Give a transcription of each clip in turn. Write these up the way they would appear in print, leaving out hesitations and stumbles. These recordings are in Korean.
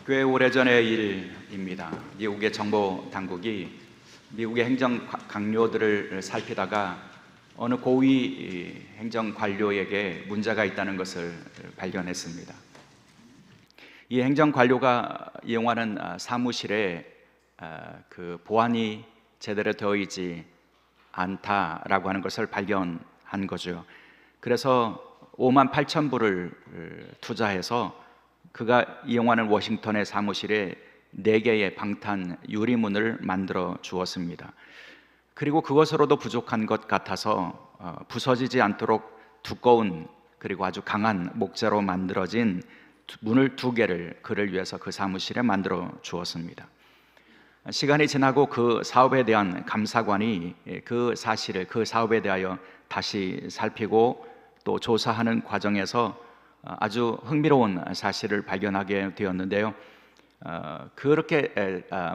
꽤 오래전의 일입니다. 미국의 정보 당국이 미국의 행정 강요들을 살피다가 어느 고위 행정 관료에게 문제가 있다는 것을 발견했습니다. 이 행정 관료가 이용하는 사무실에 그 보안이 제대로 되어 있지 않다라고 하는 것을 발견한 거죠. 그래서 5만 8천 불을 투자해서 그가 이용하는 워싱턴의 사무실에 4개의 방탄 유리문을 만들어 주었습니다. 그리고 그것으로도 부족한 것 같아서 부서지지 않도록 두꺼운 그리고 아주 강한 목재로 만들어진 문을 2개를 그를 위해서 그 사무실에 만들어 주었습니다. 시간이 지나고 그 사업에 대한 감사관이 그 사실을, 그 사업에 대하여 다시 살피고 또 조사하는 과정에서 아주 흥미로운 사실을 발견하게 되었는데요. 그렇게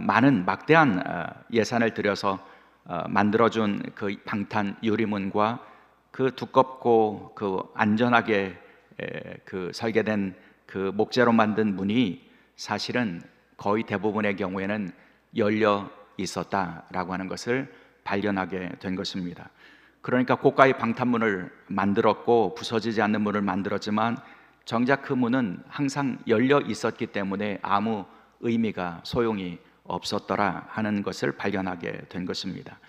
많은 막대한 예산을 들여서 만들어준 그 방탄 유리문과 그 두껍고 그 안전하게 그 설계된 그 목재로 만든 문이 사실은 거의 대부분의 경우에는 열려 있었다라고 하는 것을 발견하게 된 것입니다. 그러니까 고가의 방탄문을 만들었고 부서지지 않는 문을 만들었지만 정작 그 문은 항상 열려 있었기 때문에 아무 의미가 소용이 없었더라 하는 것을 발견하게 된 것입니다.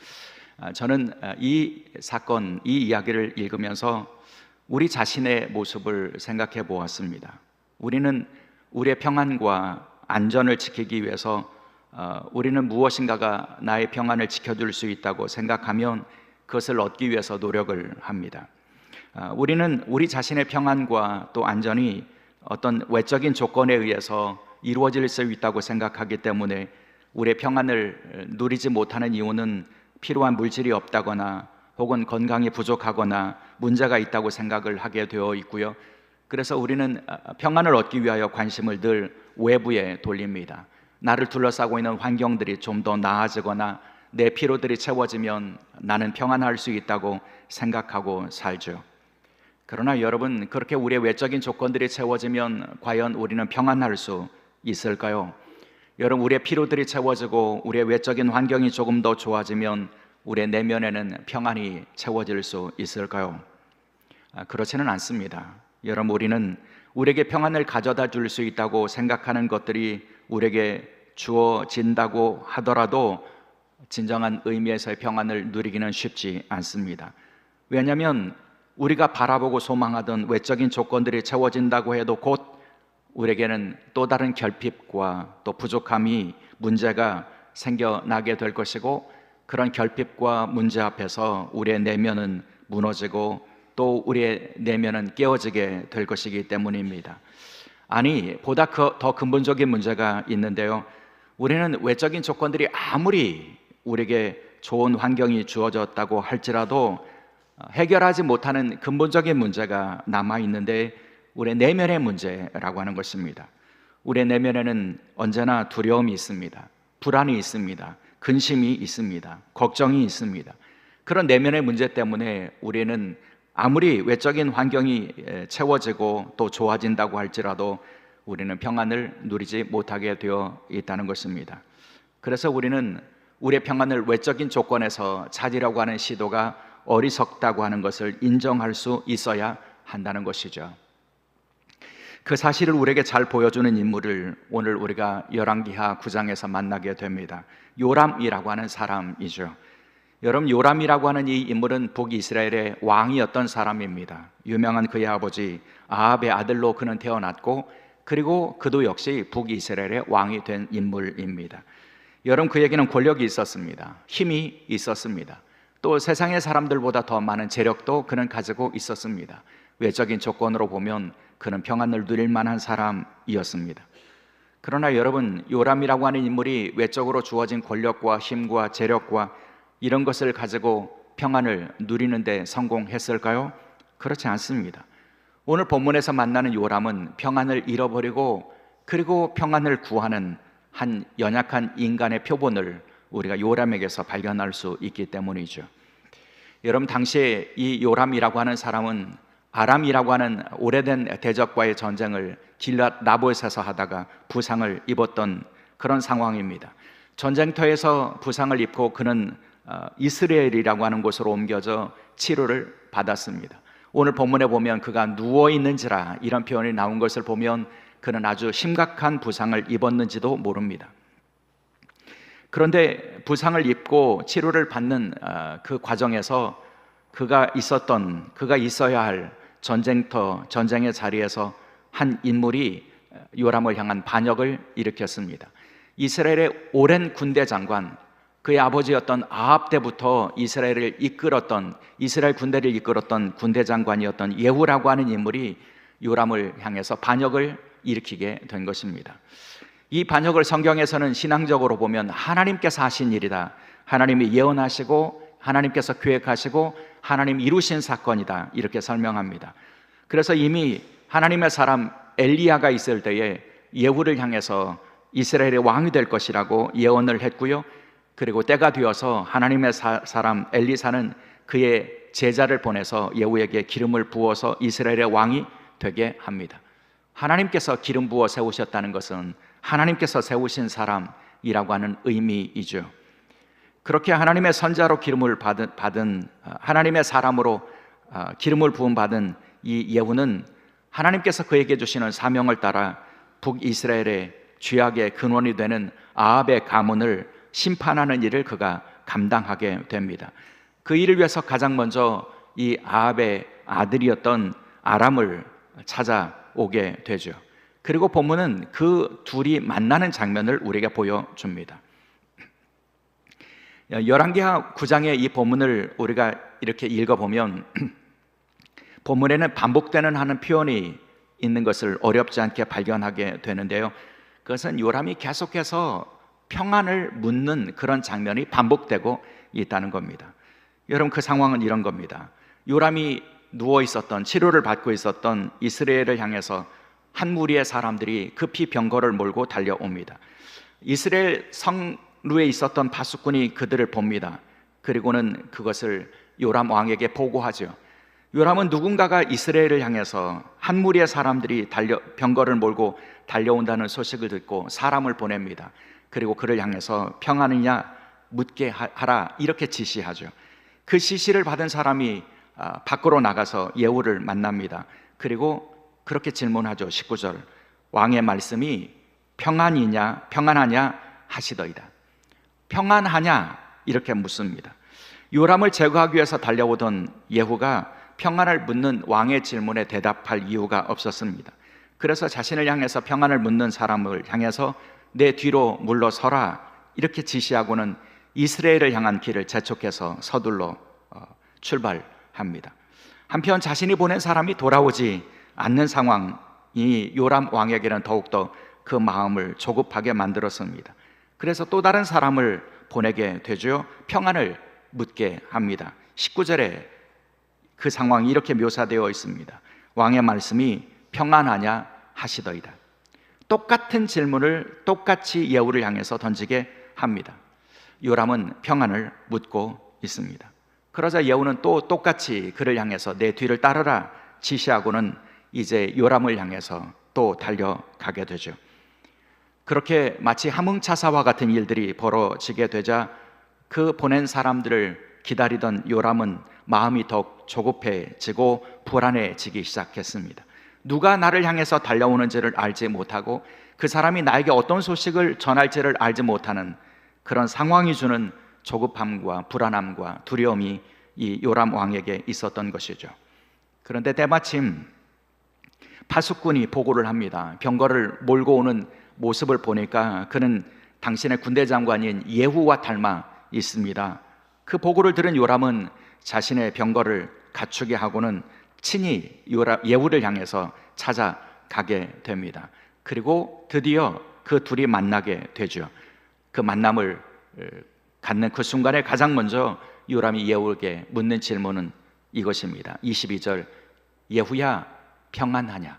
저는 이 사건, 이 이야기를 읽으면서 우리 자신의 모습을 생각해 보았습니다. 우리는 우리의 평안과 안전을 지키기 위해서 우리는 무엇인가가 나의 평안을 지켜줄 수 있다고 생각하면 그것을 얻기 위해서 노력을 합니다. 우리는 우리 자신의 평안과 또 안전이 어떤 외적인 조건에 의해서 이루어질 수 있다고 생각하기 때문에 우리의 평안을 누리지 못하는 이유는 필요한 물질이 없다거나 혹은 건강이 부족하거나 문제가 있다고 생각을 하게 되어 있고요. 그래서 우리는 평안을 얻기 위하여 관심을 늘 외부에 돌립니다. 나를 둘러싸고 있는 환경들이 좀 더 나아지거나 내 필요들이 채워지면 나는 평안할 수 있다고 생각하고 살죠. 그러나 여러분, 그렇게 우리의 외적인 조건들이 채워지면 과연 우리는 평안할 수 있을까요? 여러분, 우리의 필요들이 채워지고 우리의 외적인 환경이 조금 더 좋아지면 우리의 내면에는 평안이 채워질 수 있을까요? 그렇지는 않습니다. 여러분, 우리는 우리에게 평안을 가져다 줄 수 있다고 생각하는 것들이 우리에게 주어진다고 하더라도 진정한 의미에서의 평안을 누리기는 쉽지 않습니다. 왜냐하면 우리가 바라보고 소망하던 외적인 조건들이 채워진다고 해도 곧 우리에게는 또 다른 결핍과 또 부족함이 문제가 생겨나게 될 것이고, 그런 결핍과 문제 앞에서 우리의 내면은 무너지고 또 우리의 내면은 깨어지게 될 것이기 때문입니다. 아니, 보다 더 근본적인 문제가 있는데요. 우리는 외적인 조건들이 아무리 우리에게 좋은 환경이 주어졌다고 할지라도 해결하지 못하는 근본적인 문제가 남아있는데 우리의 내면의 문제라고 하는 것입니다. 우리의 내면에는 언제나 두려움이 있습니다. 불안이 있습니다. 근심이 있습니다. 걱정이 있습니다. 그런 내면의 문제 때문에 우리는 아무리 외적인 환경이 채워지고 또 좋아진다고 할지라도 우리는 평안을 누리지 못하게 되어 있다는 것입니다. 그래서 우리는 우리의 평안을 외적인 조건에서 찾으려고 하는 시도가 어리석다고 하는 것을 인정할 수 있어야 한다는 것이죠. 그 사실을 우리에게 잘 보여주는 인물을 오늘 우리가 열왕기하 9장에서 만나게 됩니다. 요람이라고 하는 사람이죠. 여러분, 요람이라고 하는 이 인물은 북이스라엘의 왕이었던 사람입니다. 유명한 그의 아버지 아합의 아들로 그는 태어났고, 그리고 그도 역시 북이스라엘의 왕이 된 인물입니다. 여러분, 그에게는 권력이 있었습니다. 힘이 있었습니다. 또 세상의 사람들보다 더 많은 재력도 그는 가지고 있었습니다. 외적인 조건으로 보면 그는 평안을 누릴 만한 사람이었습니다. 그러나 여러분, 요람이라고 하는 인물이 외적으로 주어진 권력과 힘과 재력과 이런 것을 가지고 평안을 누리는데 성공했을까요? 그렇지 않습니다. 오늘 본문에서 만나는 요람은 평안을 잃어버리고 그리고 평안을 구하는 한 연약한 인간의 표본을 우리가 요람에게서 발견할 수 있기 때문이죠. 여러분, 당시에 이 요람이라고 하는 사람은 아람이라고 하는 오래된 대적과의 전쟁을 길랏 나봇에서 하다가 부상을 입었던 그런 상황입니다. 전쟁터에서 부상을 입고 그는 이스라엘이라고 하는 곳으로 옮겨져 치료를 받았습니다. 오늘 본문에 보면 그가 누워 있는지라 이런 표현이 나온 것을 보면 그는 아주 심각한 부상을 입었는지도 모릅니다. 그런데 부상을 입고 치료를 받는 그 과정에서 그가 있어야 할 전쟁의 자리에서 한 인물이 요람을 향한 반역을 일으켰습니다. 이스라엘의 오랜 군대 장관, 그의 아버지였던 아합 때부터 이스라엘 군대를 이끌었던 군대 장관이었던 예후라고 하는 인물이 요람을 향해서 반역을 일으키게 된 것입니다. 이 반역을 성경에서는 신앙적으로 보면 하나님께서 하신 일이다, 하나님이 예언하시고 하나님께서 계획하시고 하나님 이루신 사건이다, 이렇게 설명합니다. 그래서 이미 하나님의 사람 엘리야가 있을 때에 예후를 향해서 이스라엘의 왕이 될 것이라고 예언을 했고요. 그리고 때가 되어서 하나님의 사람 엘리사는 그의 제자를 보내서 예후에게 기름을 부어서 이스라엘의 왕이 되게 합니다. 하나님께서 기름 부어 세우셨다는 것은 하나님께서 세우신 사람이라고 하는 의미이죠. 그렇게 하나님의 선자로 기름을 받은 하나님의 사람으로 기름을 부음 받은 이 예후는 하나님께서 그에게 주시는 사명을 따라 북이스라엘의 죄악의 근원이 되는 아합의 가문을 심판하는 일을 그가 감당하게 됩니다. 그 일을 위해서 가장 먼저 이 아합의 아들이었던 아람을 찾아오게 되죠. 그리고 본문은 그 둘이 만나는 장면을 우리에게 보여줍니다. 열왕기하 9장의 이 본문을 우리가 이렇게 읽어보면 본문에는 반복되는 하는 표현이 있는 것을 어렵지 않게 발견하게 되는데요. 그것은 요람이 계속해서 평안을 묻는 그런 장면이 반복되고 있다는 겁니다. 여러분, 그 상황은 이런 겁니다. 요람이 누워 있었던, 치료를 받고 있었던 이스라엘을 향해서 한 무리의 사람들이 급히 병거를 몰고 달려옵니다. 이스라엘 성루에 있었던 바수꾼이 그들을 봅니다. 그리고는 그것을 요람 왕에게 보고하죠. 요람은 누군가가 이스라엘을 향해서 한 무리의 사람들이 병거를 몰고 달려온다는 소식을 듣고 사람을 보냅니다. 그리고 그를 향해서 평안이냐 묻게 하라, 이렇게 지시하죠. 그 지시를 받은 사람이 밖으로 나가서 예후를 만납니다. 그리고 그렇게 질문하죠. 19절, 왕의 말씀이 평안하냐 하시더이다. 평안하냐 이렇게 묻습니다. 요람을 제거하기 위해서 달려오던 예후가 평안을 묻는 왕의 질문에 대답할 이유가 없었습니다. 그래서 자신을 향해서 평안을 묻는 사람을 향해서 내 뒤로 물러서라, 이렇게 지시하고는 이스라엘을 향한 길을 재촉해서 서둘러 출발합니다. 한편 자신이 보낸 사람이 돌아오지 않는 상황이 요람 왕에게는 더욱더 그 마음을 조급하게 만들었습니다. 그래서 또 다른 사람을 보내게 되죠. 평안을 묻게 합니다. 19절에 그 상황이 이렇게 묘사되어 있습니다. 왕의 말씀이 평안하냐 하시더이다. 똑같은 질문을 똑같이 예후를 향해서 던지게 합니다. 요람은 평안을 묻고 있습니다. 그러자 예후는 또 똑같이 그를 향해서 내 뒤를 따르라 지시하고는 이제 요람을 향해서 또 달려가게 되죠. 그렇게 마치 함흥차사와 같은 일들이 벌어지게 되자 그 보낸 사람들을 기다리던 요람은 마음이 더욱 조급해지고 불안해지기 시작했습니다. 누가 나를 향해서 달려오는지를 알지 못하고 그 사람이 나에게 어떤 소식을 전할지를 알지 못하는 그런 상황이 주는 조급함과 불안함과 두려움이 이 요람 왕에게 있었던 것이죠. 그런데 때마침 파수꾼이 보고를 합니다. 병거를 몰고 오는 모습을 보니까 그는 당신의 군대 장관인 예후와 닮아 있습니다. 그 보고를 들은 요람은 자신의 병거를 갖추게 하고는 친히 예후를 향해서 찾아가게 됩니다. 그리고 드디어 그 둘이 만나게 되죠. 그 만남을 갖는 그 순간에 가장 먼저 요람이 예후에게 묻는 질문은 이것입니다. 22절, 예후야 평안하냐?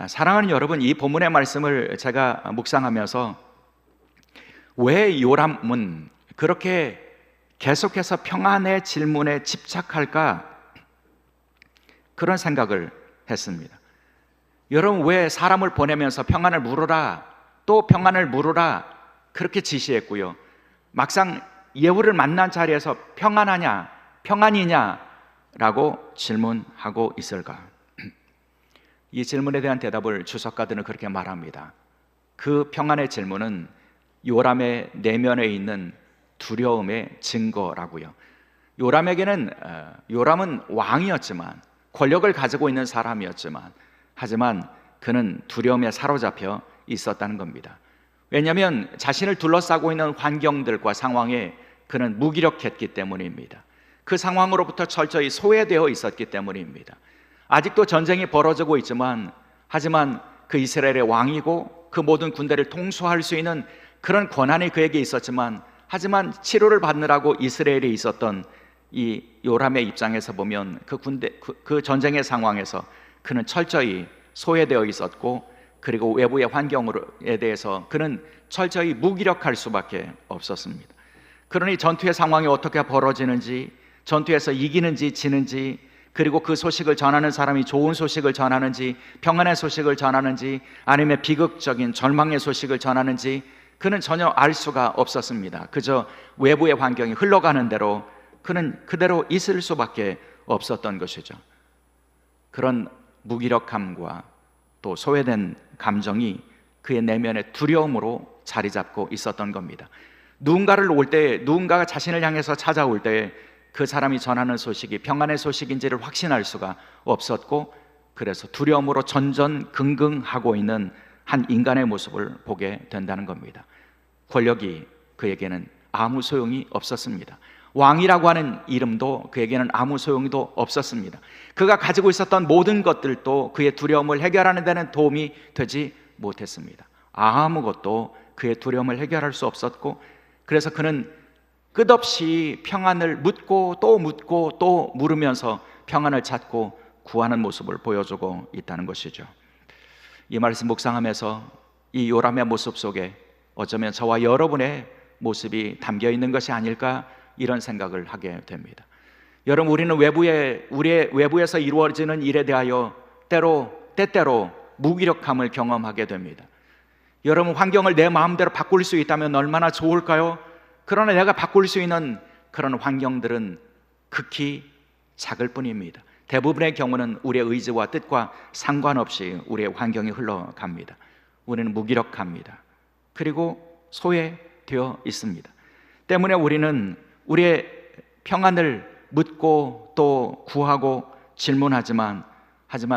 사랑하는 여러분, 이 본문의 말씀을 제가 묵상하면서 왜 요람은 그렇게 계속해서 평안의 질문에 집착할까? 그 그런 생각을 했습니다. 여러분, 왜 사람을 보내면서 평안을 물으라, 또 평안을 물으라 그렇게 지시했고요, 막상 예후를 만난 자리에서 평안하냐, 평안이냐 라고 질문하고 있을까? 이 질문에 대한 대답을 주석가들은 그렇게 말합니다. 그 평안의 질문은 요람의 내면에 있는 두려움의 증거라고요. 요람은 왕이었지만, 권력을 가지고 있는 사람이었지만, 하지만 그는 두려움에 사로잡혀 있었다는 겁니다. 왜냐하면 자신을 둘러싸고 있는 환경들과 상황에 그는 무기력했기 때문입니다. 그 상황으로부터 철저히 소외되어 있었기 때문입니다. 아직도 전쟁이 벌어지고 있지만, 하지만 그 이스라엘의 왕이고 그 모든 군대를 통수할 수 있는 그런 권한이 그에게 있었지만, 하지만 치료를 받느라고 이스라엘에 있었던 이 요람의 입장에서 보면 그 전쟁의 상황에서 그는 철저히 소외되어 있었고, 그리고 외부의 환경에 대해서 그는 철저히 무기력할 수밖에 없었습니다. 그러니 전투의 상황이 어떻게 벌어지는지, 전투에서 이기는지 지는지, 그리고 그 소식을 전하는 사람이 좋은 소식을 전하는지, 평안의 소식을 전하는지, 아니면 비극적인 절망의 소식을 전하는지 그는 전혀 알 수가 없었습니다. 그저 외부의 환경이 흘러가는 대로 그는 그대로 있을 수밖에 없었던 것이죠. 그런 무기력함과 또 소외된 감정이 그의 내면의 두려움으로 자리 잡고 있었던 겁니다. 누군가가 자신을 향해서 찾아올 때 그 사람이 전하는 소식이 평안의 소식인지를 확신할 수가 없었고, 그래서 두려움으로 전전긍긍하고 있는 한 인간의 모습을 보게 된다는 겁니다. 권력이 그에게는 아무 소용이 없었습니다. 왕이라고 하는 이름도 그에게는 아무 소용도 없었습니다. 그가 가지고 있었던 모든 것들도 그의 두려움을 해결하는 데는 도움이 되지 못했습니다. 아무것도 그의 두려움을 해결할 수 없었고, 그래서 그는 끝없이 평안을 묻고 또 물으면서 평안을 찾고 구하는 모습을 보여주고 있다는 것이죠. 이 말씀 묵상하면서 이 요람의 모습 속에 어쩌면 저와 여러분의 모습이 담겨 있는 것이 아닐까, 이런 생각을 하게 됩니다. 여러분, 우리는 우리의 외부에서 이루어지는 일에 대하여 때때로 무기력함을 경험하게 됩니다. 여러분, 환경을 내 마음대로 바꿀 수 있다면 얼마나 좋을까요? 그러나 내가 바꿀 수 있는 그런 환경들은 극히 작을 뿐입니다. 대부분의 경우는 우리의 의지와 뜻과 상관없이 우리의 환경이 흘러갑니다. 우리는 무기력합니다. 그리고 소외되어 있습니다. 때문에 우리는 우리의 평안을 묻고 또 구하고 질문하지만,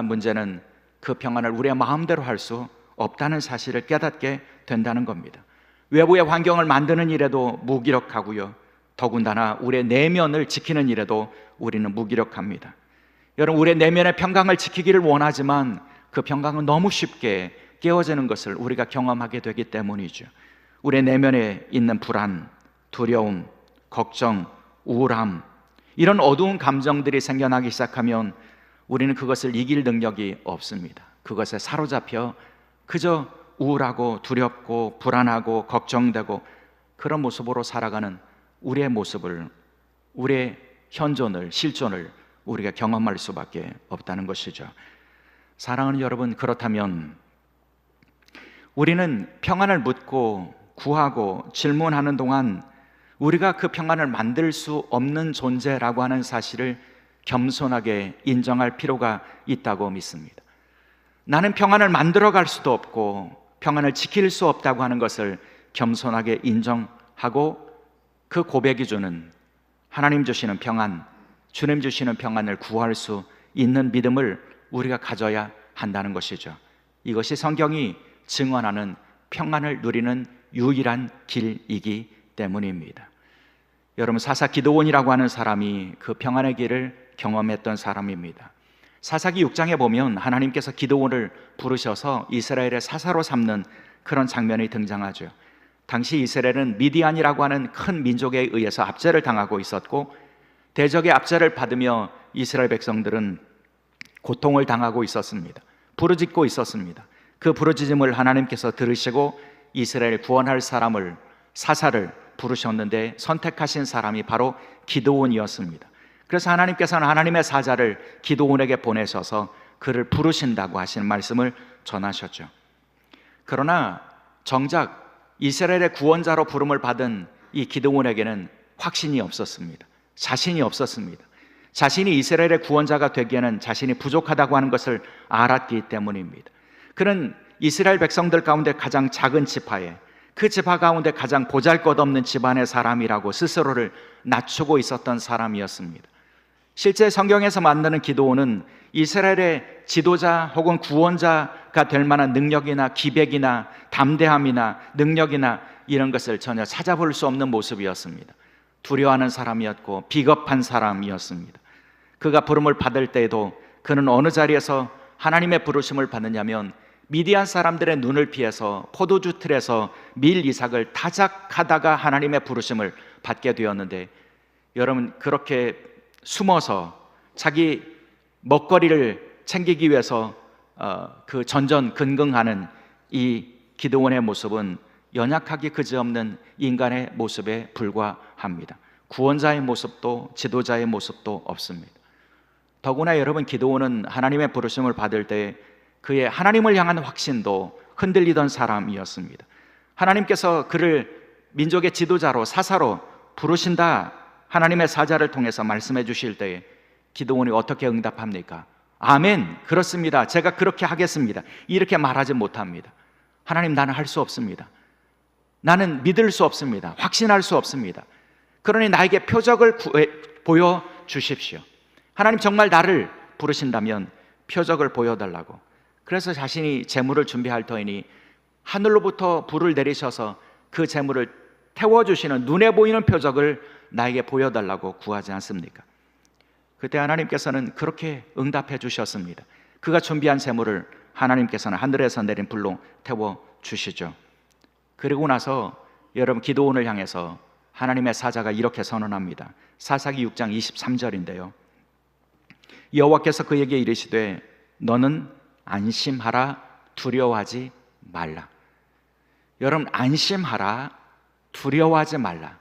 문제는 그 평안을 우리의 마음대로 할 수 없다는 사실을 깨닫게 된다는 겁니다. 외부의 환경을 만드는 일에도 무기력하고요, 더군다나 우리의 내면을 지키는 일에도 우리는 무기력합니다. 여러분, 우리의 내면의 평강을 지키기를 원하지만 그 평강은 너무 쉽게 깨어지는 것을 우리가 경험하게 되기 때문이죠. 우리의 내면에 있는 불안, 두려움, 걱정, 우울함, 이런 어두운 감정들이 생겨나기 시작하면 우리는 그것을 이길 능력이 없습니다. 그것에 사로잡혀 그저 우울하고 두렵고 불안하고 걱정되고 그런 모습으로 살아가는 우리의 모습을, 우리의 현존을, 실존을 우리가 경험할 수밖에 없다는 것이죠. 사랑하는 여러분, 그렇다면 우리는 평안을 묻고 구하고 질문하는 동안 우리가 그 평안을 만들 수 없는 존재라고 하는 사실을 겸손하게 인정할 필요가 있다고 믿습니다. 나는 평안을 만들어갈 수도 없고 평안을 지킬 수 없다고 하는 것을 겸손하게 인정하고, 그 고백이 주는 하나님 주시는 평안, 주님 주시는 평안을 구할 수 있는 믿음을 우리가 가져야 한다는 것이죠. 이것이 성경이 증언하는 평안을 누리는 유일한 길이기 때문입니다. 여러분, 사사 기드온이라고 하는 사람이 그 평안의 길을 경험했던 사람입니다. 사사기 6장에 보면 하나님께서 기드온을 부르셔서 이스라엘의 사사로 삼는 그런 장면이 등장하죠. 당시 이스라엘은 미디안이라고 하는 큰 민족에 의해서 압제를 당하고 있었고, 대적의 압제를 받으며 이스라엘 백성들은 고통을 당하고 있었습니다. 부르짖고 있었습니다. 그 부르짖음을 하나님께서 들으시고 이스라엘을 구원할 사사를 부르셨는데 선택하신 사람이 바로 기드온이었습니다. 그래서 하나님께서는 하나님의 사자를 기드온에게 보내셔서 그를 부르신다고 하시는 말씀을 전하셨죠. 그러나 정작 이스라엘의 구원자로 부름을 받은 이 기드온에게는 확신이 없었습니다. 자신이 없었습니다. 자신이 이스라엘의 구원자가 되기에는 자신이 부족하다고 하는 것을 알았기 때문입니다. 그는 이스라엘 백성들 가운데 가장 작은 지파에, 그 지파 가운데 가장 보잘것없는 집안의 사람이라고 스스로를 낮추고 있었던 사람이었습니다. 실제 성경에서 만나는 기드온은 이스라엘의 지도자 혹은 구원자가 될 만한 능력이나 기백이나 담대함이나 능력이나 이런 것을 전혀 찾아볼 수 없는 모습이었습니다. 두려워하는 사람이었고 비겁한 사람이었습니다. 그가 부름을 받을 때에도 그는 어느 자리에서 하나님의 부르심을 받느냐면 미디안 사람들의 눈을 피해서 포도주 틀에서 밀 이삭을 타작하다가 하나님의 부르심을 받게 되었는데, 여러분, 그렇게 숨어서 자기 먹거리를 챙기기 위해서 그 전전긍긍하는 이 기드온의 모습은 연약하기 그지없는 인간의 모습에 불과합니다. 구원자의 모습도 지도자의 모습도 없습니다. 더구나 여러분, 기드온은 하나님의 부르심을 받을 때 그의 하나님을 향한 확신도 흔들리던 사람이었습니다. 하나님께서 그를 민족의 지도자로, 사사로 부르신다, 하나님의 사자를 통해서 말씀해 주실 때에 기드온이 어떻게 응답합니까? 아멘, 그렇습니다, 제가 그렇게 하겠습니다, 이렇게 말하지 못합니다. 하나님, 나는 할 수 없습니다. 나는 믿을 수 없습니다. 확신할 수 없습니다. 그러니 나에게 표적을 보여주십시오. 하나님, 정말 나를 부르신다면 표적을 보여달라고. 그래서 자신이 제물을 준비할 터이니 하늘로부터 불을 내리셔서 그 제물을 태워주시는 눈에 보이는 표적을 나에게 보여달라고 구하지 않습니까? 그때 하나님께서는 그렇게 응답해 주셨습니다. 그가 준비한 제물을 하나님께서는 하늘에서 내린 불로 태워주시죠. 그리고 나서 여러분, 기드온을 향해서 하나님의 사자가 이렇게 선언합니다. 사사기 6장 23절인데요. 여호와께서 그에게 이르시되 너는 안심하라, 두려워하지 말라. 여러분, 안심하라, 두려워하지 말라.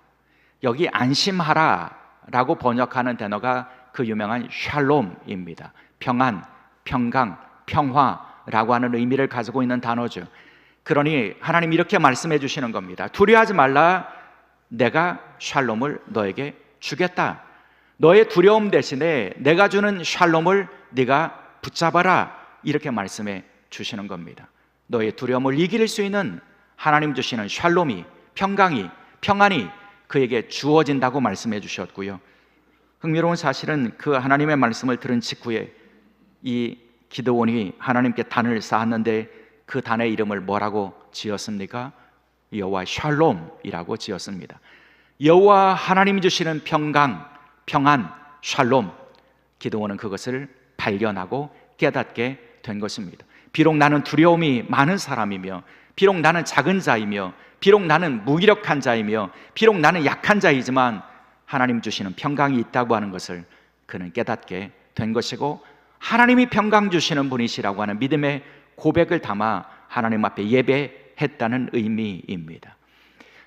여기 안심하라 라고 번역하는 단어가 그 유명한 샬롬입니다. 평안, 평강, 평화라고 하는 의미를 가지고 있는 단어죠. 그러니 하나님 이렇게 말씀해 주시는 겁니다. 두려워하지 말라, 내가 샬롬을 너에게 주겠다. 너의 두려움 대신에 내가 주는 샬롬을 네가 붙잡아라, 이렇게 말씀해 주시는 겁니다. 너의 두려움을 이길 수 있는 하나님 주시는 샬롬이, 평강이, 평안이 그에게 주어진다고 말씀해 주셨고요. 흥미로운 사실은 그 하나님의 말씀을 들은 직후에 이 기드온이 하나님께 단을 쌓았는데 그 단의 이름을 뭐라고 지었습니까? 여호와 샬롬이라고 지었습니다. 여호와 하나님이 주시는 평강, 평안, 샬롬. 기드온은 그것을 발견하고 깨닫게 된 것입니다. 비록 나는 두려움이 많은 사람이며, 비록 나는 작은 자이며, 비록 나는 무기력한 자이며, 비록 나는 약한 자이지만 하나님 주시는 평강이 있다고 하는 것을 그는 깨닫게 된 것이고, 하나님이 평강 주시는 분이시라고 하는 믿음의 고백을 담아 하나님 앞에 예배했다는 의미입니다.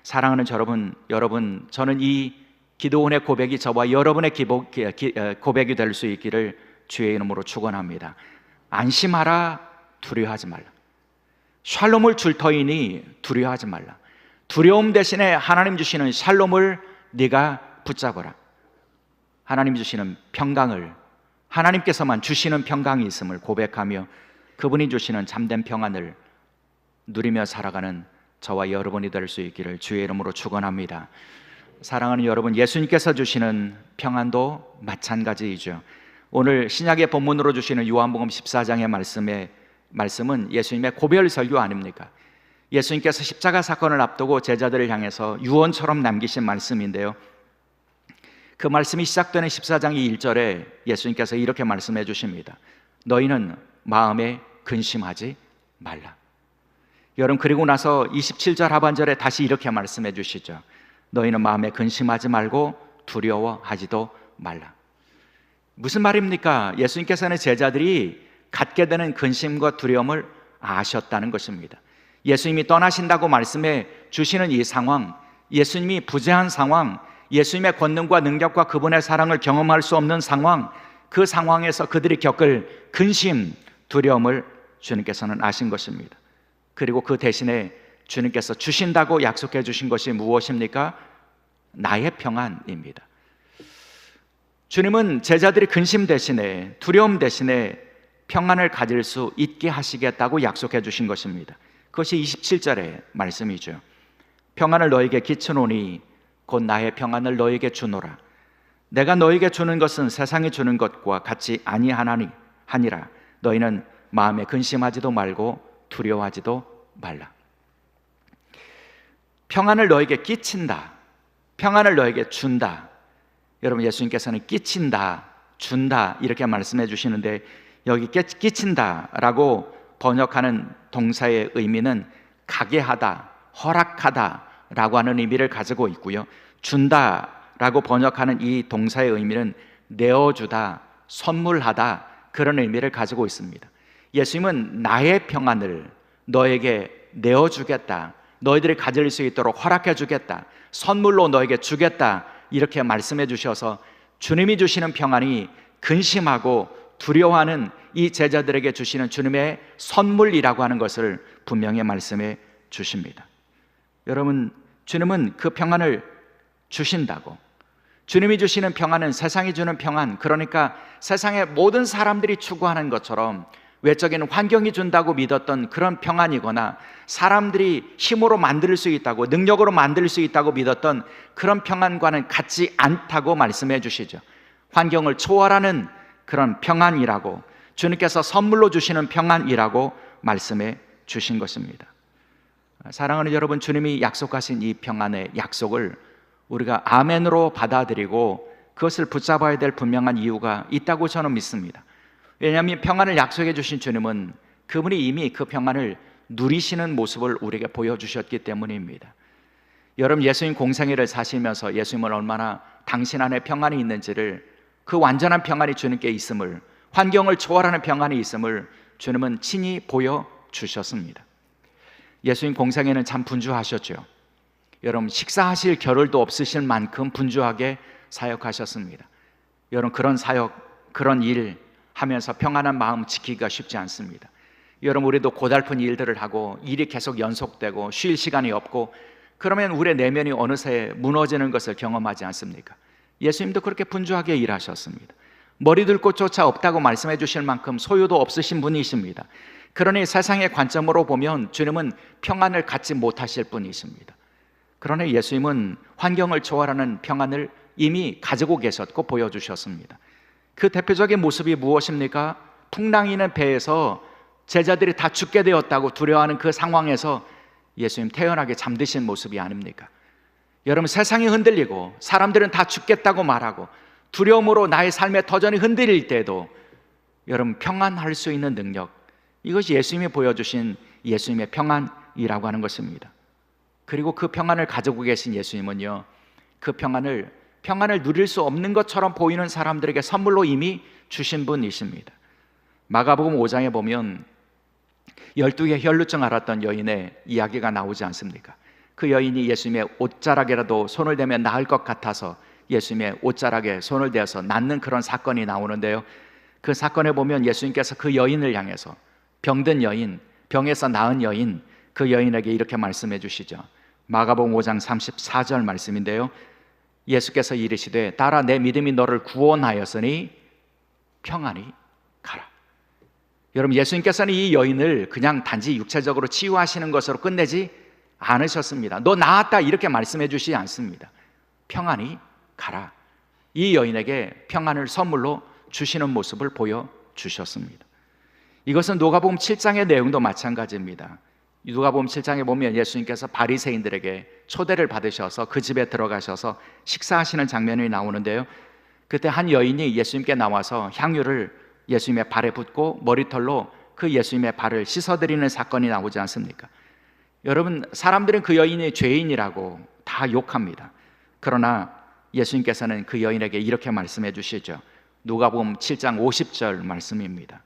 사랑하는 여러분, 저는 이 기드온의 고백이 저와 여러분의 고백이 될 수 있기를 주의 이름으로 축원합니다. 안심하라, 두려워하지 말라. 샬롬을 줄 터이니 두려워하지 말라. 두려움 대신에 하나님 주시는 샬롬을 네가 붙잡아라. 하나님 주시는 평강을, 하나님께서만 주시는 평강이 있음을 고백하며 그분이 주시는 참된 평안을 누리며 살아가는 저와 여러분이 될 수 있기를 주의 이름으로 축원합니다. 사랑하는 여러분, 예수님께서 주시는 평안도 마찬가지이죠. 오늘 신약의 본문으로 주시는 요한복음 14장의 말씀은 예수님의 고별 설교 아닙니까? 예수님께서 십자가 사건을 앞두고 제자들을 향해서 유언처럼 남기신 말씀인데요, 그 말씀이 시작되는 14장 1절에 예수님께서 이렇게 말씀해 주십니다. 너희는 마음에 근심하지 말라. 여러분, 그리고 나서 27절 하반절에 다시 이렇게 말씀해 주시죠. 너희는 마음에 근심하지 말고 두려워하지도 말라. 무슨 말입니까? 예수님께서는 제자들이 갖게 되는 근심과 두려움을 아셨다는 것입니다. 예수님이 떠나신다고 말씀해 주시는 이 상황, 예수님이 부재한 상황, 예수님의 권능과 능력과 그분의 사랑을 경험할 수 없는 상황, 그 상황에서 그들이 겪을 근심, 두려움을 주님께서는 아신 것입니다. 그리고 그 대신에 주님께서 주신다고 약속해 주신 것이 무엇입니까? 나의 평안입니다. 주님은 제자들이 근심 대신에, 두려움 대신에 평안을 가질 수 있게 하시겠다고 약속해 주신 것입니다. 그것이 27절의 말씀이죠. 평안을 너에게 끼치노니 곧 나의 평안을 너에게 주노라. 내가 너에게 주는 것은 세상이 주는 것과 같이 아니하니라. 너희는 마음에 근심하지도 말고 두려워하지도 말라. 평안을 너에게 끼친다, 평안을 너에게 준다. 여러분, 예수님께서는 끼친다, 준다 이렇게 말씀해 주시는데, 여기 끼친다라고 번역하는 동사의 의미는 가게 하다, 허락하다 라고 하는 의미를 가지고 있고요, 준다라고 번역하는 이 동사의 의미는 내어주다, 선물하다 그런 의미를 가지고 있습니다. 예수님은 나의 평안을 너에게 내어주겠다, 너희들이 가질 수 있도록 허락해 주겠다, 선물로 너에게 주겠다 이렇게 말씀해 주셔서 주님이 주시는 평안이 근심하고 두려워하는 이 제자들에게 주시는 주님의 선물이라고 하는 것을 분명히 말씀해 주십니다. 여러분, 주님은 그 평안을 주신다고, 주님이 주시는 평안은 세상이 주는 평안, 그러니까 세상의 모든 사람들이 추구하는 것처럼 외적인 환경이 준다고 믿었던 그런 평안이거나 사람들이 힘으로 만들 수 있다고, 능력으로 만들 수 있다고 믿었던 그런 평안과는 같지 않다고 말씀해 주시죠. 환경을 초월하는 그런 평안이라고, 주님께서 선물로 주시는 평안이라고 말씀해 주신 것입니다. 사랑하는 여러분, 주님이 약속하신 이 평안의 약속을 우리가 아멘으로 받아들이고 그것을 붙잡아야 될 분명한 이유가 있다고 저는 믿습니다. 왜냐하면 평안을 약속해 주신 주님은 그분이 이미 그 평안을 누리시는 모습을 우리에게 보여주셨기 때문입니다. 여러분, 예수님 공생애를 사시면서 예수님은 얼마나 당신 안에 평안이 있는지를, 그 완전한 평안이 주님께 있음을, 환경을 초월하는 평안이 있음을 주님은 친히 보여주셨습니다. 예수님 공생애는 참 분주하셨죠. 여러분, 식사하실 겨를도 없으실 만큼 분주하게 사역하셨습니다. 여러분, 그런 사역, 그런 일 하면서 평안한 마음 지키기가 쉽지 않습니다. 여러분, 우리도 고달픈 일들을 하고 일이 계속 연속되고 쉴 시간이 없고 그러면 우리의 내면이 어느새 무너지는 것을 경험하지 않습니까? 예수님도 그렇게 분주하게 일하셨습니다. 머리 둘 곳조차 없다고 말씀해 주실 만큼 소유도 없으신 분이십니다. 그러니 세상의 관점으로 보면 주님은 평안을 갖지 못하실 분이십니다. 그러나 예수님은 환경을 초월하는 평안을 이미 가지고 계셨고 보여주셨습니다. 그 대표적인 모습이 무엇입니까? 풍랑이는 배에서 제자들이 다 죽게 되었다고 두려워하는 그 상황에서 예수님 태연하게 잠드신 모습이 아닙니까? 여러분, 세상이 흔들리고 사람들은 다 죽겠다고 말하고 두려움으로 나의 삶의 터전이 흔들릴 때도 여러분, 평안할 수 있는 능력, 이것이 예수님이 보여주신 예수님의 평안이라고 하는 것입니다. 그리고 그 평안을 가지고 계신 예수님은요, 그 평안을 누릴 수 없는 것처럼 보이는 사람들에게 선물로 이미 주신 분이십니다. 마가복음 5장에 보면 12개 혈루증 앓았던 여인의 이야기가 나오지 않습니까? 그 여인이 예수님의 옷자락에라도 손을 대면 나을 것 같아서 예수님의 옷자락에 손을 대어서 낫는 그런 사건이 나오는데요, 그 사건에 보면 예수님께서 그 여인을 향해서, 병든 여인, 병에서 나은 여인, 그 여인에게 이렇게 말씀해 주시죠. 마가복음 5장 34절 말씀인데요, 예수께서 이르시되 따라 내 믿음이 너를 구원하였으니 평안히 가라. 여러분, 예수님께서는 이 여인을 그냥 단지 육체적으로 치유하시는 것으로 끝내지 않으셨습니다. 너 나았다 이렇게 말씀해 주시지 않습니다. 평안히 가라. 이 여인에게 평안을 선물로 주시는 모습을 보여주셨습니다. 이것은 누가복음 7장의 내용도 마찬가지입니다. 누가복음 7장에 보면 예수님께서 바리새인들에게 초대를 받으셔서 그 집에 들어가셔서 식사하시는 장면이 나오는데요, 그때 한 여인이 예수님께 나와서 향유를 예수님의 발에 붓고 머리털로 그 예수님의 발을 씻어드리는 사건이 나오지 않습니까? 여러분, 사람들은 그 여인이 죄인이라고 다 욕합니다. 그러나 예수님께서는 그 여인에게 이렇게 말씀해 주시죠. 누가복음 7장 50절 말씀입니다.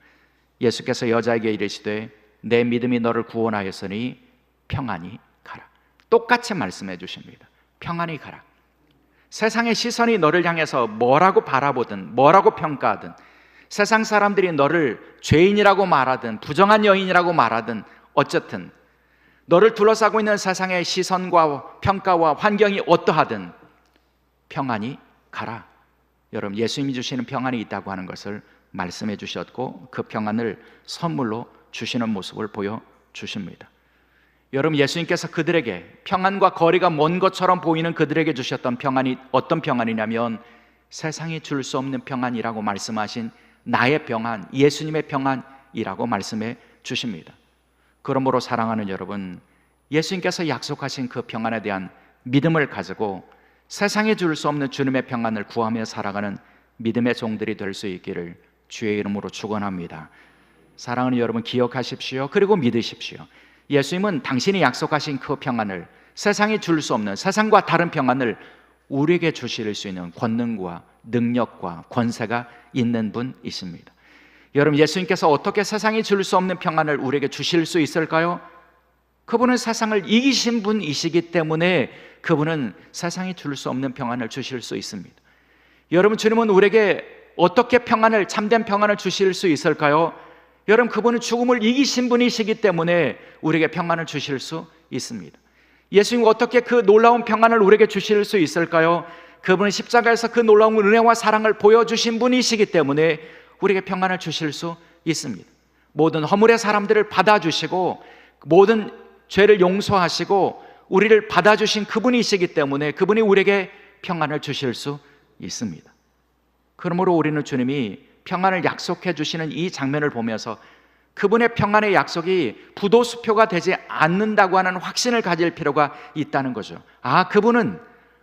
예수께서 여자에게 이르시되 내 믿음이 너를 구원하였으니 평안히 가라. 똑같이 말씀해 주십니다. 평안히 가라. 세상의 시선이 너를 향해서 뭐라고 바라보든 뭐라고 평가하든, 세상 사람들이 너를 죄인이라고 말하든 부정한 여인이라고 말하든, 어쨌든 너를 둘러싸고 있는 세상의 시선과 평가와 환경이 어떠하든 평안히 가라. 여러분, 예수님이 주시는 평안이 있다고 하는 것을 말씀해 주셨고, 그 평안을 선물로 주시는 모습을 보여주십니다. 여러분, 예수님께서 그들에게 평안과 거리가 먼 것처럼 보이는 그들에게 주셨던 평안이 어떤 평안이냐면, 세상이 줄 수 없는 평안이라고 말씀하신 나의 평안, 예수님의 평안이라고 말씀해 주십니다. 그러므로 사랑하는 여러분, 예수님께서 약속하신 그 평안에 대한 믿음을 가지고 세상에 줄 수 없는 주님의 평안을 구하며 살아가는 믿음의 종들이 될 수 있기를 주의 이름으로 축원합니다. 사랑하는 여러분, 기억하십시오. 그리고 믿으십시오. 예수님은 당신이 약속하신 그 평안을, 세상이 줄 수 없는 세상과 다른 평안을 우리에게 주실 수 있는 권능과 능력과 권세가 있는 분이십니다. 여러분, 예수님께서 어떻게 세상이 줄 수 없는 평안을 우리에게 주실 수 있을까요? 그분은 세상을 이기신 분이시기 때문에 그분은 세상이 줄 수 없는 평안을 주실 수 있습니다. 여러분, 주님은 우리에게 어떻게 평안을, 참된 평안을 주실 수 있을까요? 여러분, 그분은 죽음을 이기신 분이시기 때문에 우리에게 평안을 주실 수 있습니다. 예수님 어떻게 그 놀라운 평안을 우리에게 주실 수 있을까요? 그분은 십자가에서 그 놀라운 은혜와 사랑을 보여주신 분이시기 때문에 우리에게 평안을 주실 수 있습니다. 모든 허물의 사람들을 받아주시고 모든 죄를 용서하시고 우리를 받아주신 그분이시기 때문에 그분이 우리에게 평안을 주실 수 있습니다. 그러므로 우리는 주님이 평안을 약속해 주시는 이 장면을 보면서 그분의 평안의 약속이 부도수표가 되지 않는다고 하는 확신을 가질 필요가 있다는 거죠. 아, 그분은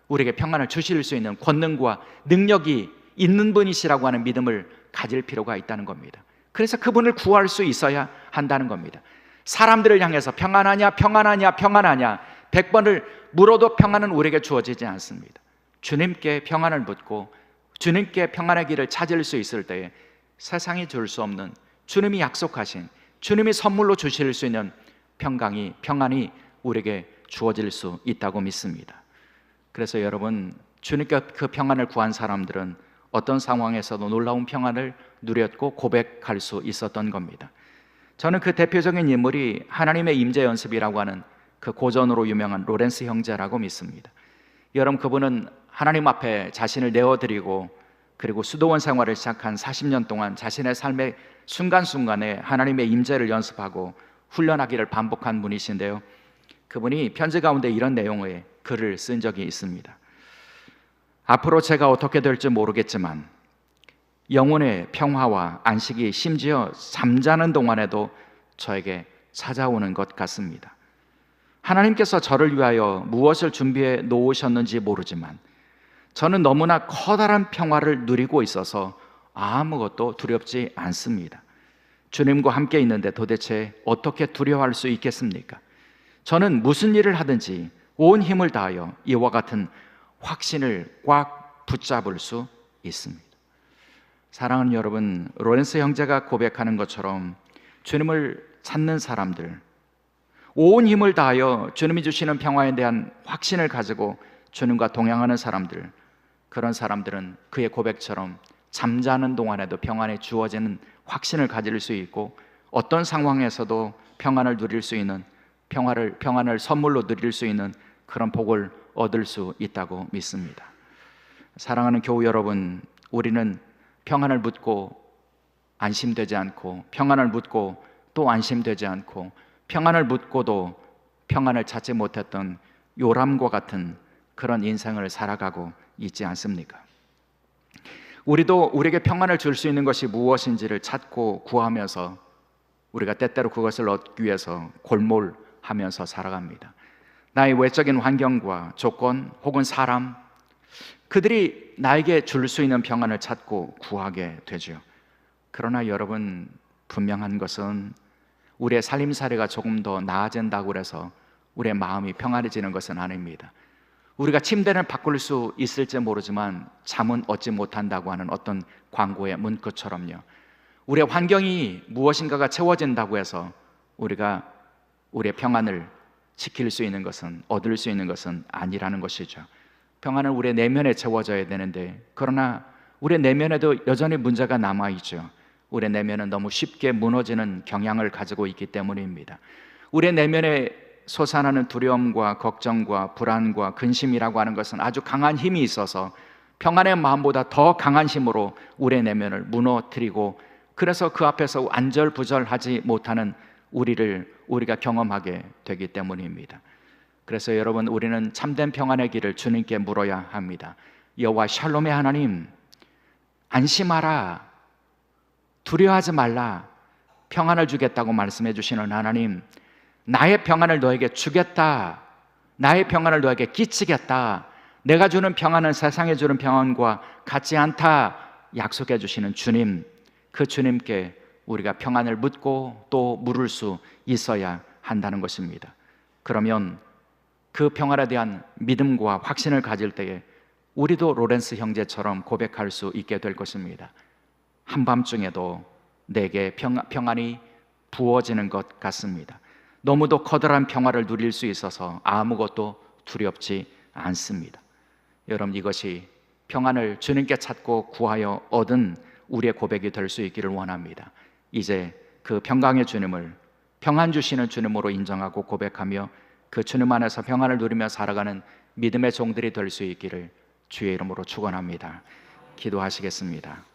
우리에게 평안을 주실 수 있는 권능과 능력이 있는 분이시라고 하는 믿음을 가질 필요가 있다는 겁니다. 그래서 그분을 구할 수 있어야 한다는 겁니다. 사람들을 향해서 평안하냐 평안하냐 평안하냐 100번을 물어도 평안은 우리에게 주어지지 않습니다. 주님께 평안을 묻고 주님께 평안의 길을 찾을 수 있을 때에 세상이 줄 수 없는, 주님이 약속하신, 주님이 선물로 주실 수 있는 평안이 우리에게 주어질 수 있다고 믿습니다. 그래서 여러분, 주님께 그 평안을 구한 사람들은 어떤 상황에서도 놀라운 평안을 누렸고 고백할 수 있었던 겁니다. 저는 그 대표적인 인물이 하나님의 임재 연습이라고 하는 그 고전으로 유명한 로렌스 형제라고 믿습니다. 여러분, 그분은 하나님 앞에 자신을 내어드리고 그리고 수도원 생활을 시작한 40년 동안 자신의 삶의 순간순간에 하나님의 임재를 연습하고 훈련하기를 반복한 분이신데요, 그분이 편지 가운데 이런 내용의 글을 쓴 적이 있습니다. 앞으로 제가 어떻게 될지 모르겠지만 영혼의 평화와 안식이 심지어 잠자는 동안에도 저에게 찾아오는 것 같습니다. 하나님께서 저를 위하여 무엇을 준비해 놓으셨는지 모르지만 저는 너무나 커다란 평화를 누리고 있어서 아무것도 두렵지 않습니다. 주님과 함께 있는데 도대체 어떻게 두려워할 수 있겠습니까? 저는 무슨 일을 하든지 온 힘을 다하여 이와 같은 확신을 꽉 붙잡을 수 있습니다. 사랑하는 여러분, 로렌스 형제가 고백하는 것처럼 주님을 찾는 사람들, 온 힘을 다하여 주님이 주시는 평화에 대한 확신을 가지고 주님과 동행하는 사람들, 그런 사람들은 그의 고백처럼 잠자는 동안에도 평안이 주어지는 확신을 가질 수 있고 어떤 상황에서도 평안을 누릴 수 있는, 평안을 선물로 누릴 수 있는 그런 복을 얻을 수 있다고 믿습니다. 사랑하는 교우 여러분, 우리는 평안을 묻고 안심되지 않고, 평안을 묻고 또 안심되지 않고, 평안을 묻고도 평안을 찾지 못했던 요람과 같은 그런 인생을 살아가고 있지 않습니까? 우리도 우리에게 평안을 줄 수 있는 것이 무엇인지를 찾고 구하면서 우리가 때때로 그것을 얻기 위해서 골몰하면서 살아갑니다. 나의 외적인 환경과 조건 혹은 사람, 그들이 나에게 줄 수 있는 평안을 찾고 구하게 되죠. 그러나 여러분, 분명한 것은 우리의 살림살이가 조금 더 나아진다고 해서 우리의 마음이 평안해지는 것은 아닙니다. 우리가 침대를 바꿀 수 있을지 모르지만 잠은 얻지 못한다고 하는 어떤 광고의 문구처럼요, 우리의 환경이 무엇인가가 채워진다고 해서 우리가 우리의 평안을 지킬 수 있는 것은, 얻을 수 있는 것은 아니라는 것이죠. 평안은 우리의 내면에 채워져야 되는데, 그러나 우리의 내면에도 여전히 문제가 남아있죠. 우리의 내면은 너무 쉽게 무너지는 경향을 가지고 있기 때문입니다. 우리의 내면에 솟아나는 두려움과 걱정과 불안과 근심이라고 하는 것은 아주 강한 힘이 있어서 평안의 마음보다 더 강한 힘으로 우리의 내면을 무너뜨리고, 그래서 그 앞에서 안절부절하지 못하는 우리가 경험하게 되기 때문입니다. 그래서 여러분, 우리는 참된 평안의 길을 주님께 물어야 합니다. 여호와 샬롬의 하나님, 안심하라, 두려워하지 말라, 평안을 주겠다고 말씀해 주시는 하나님, 나의 평안을 너에게 주겠다, 나의 평안을 너에게 끼치겠다, 내가 주는 평안은 세상에 주는 평안과 같지 않다 약속해 주시는 주님, 그 주님께 우리가 평안을 묻고 또 물을 수 있어야 한다는 것입니다. 그러면 그 평안에 대한 믿음과 확신을 가질 때에 우리도 로렌스 형제처럼 고백할 수 있게 될 것입니다. 한밤중에도 내게 평안이 부어지는 것 같습니다. 너무도 커다란 평화를 누릴 수 있어서 아무것도 두렵지 않습니다. 여러분, 이것이 평안을 주님께 찾고 구하여 얻은 우리의 고백이 될 수 있기를 원합니다. 이제 그 평강의 주님을 평안 주시는 주님으로 인정하고 고백하며 그 주님 안에서 평안을 누리며 살아가는 믿음의 종들이 될 수 있기를 주의 이름으로 축원합니다. 기도하시겠습니다.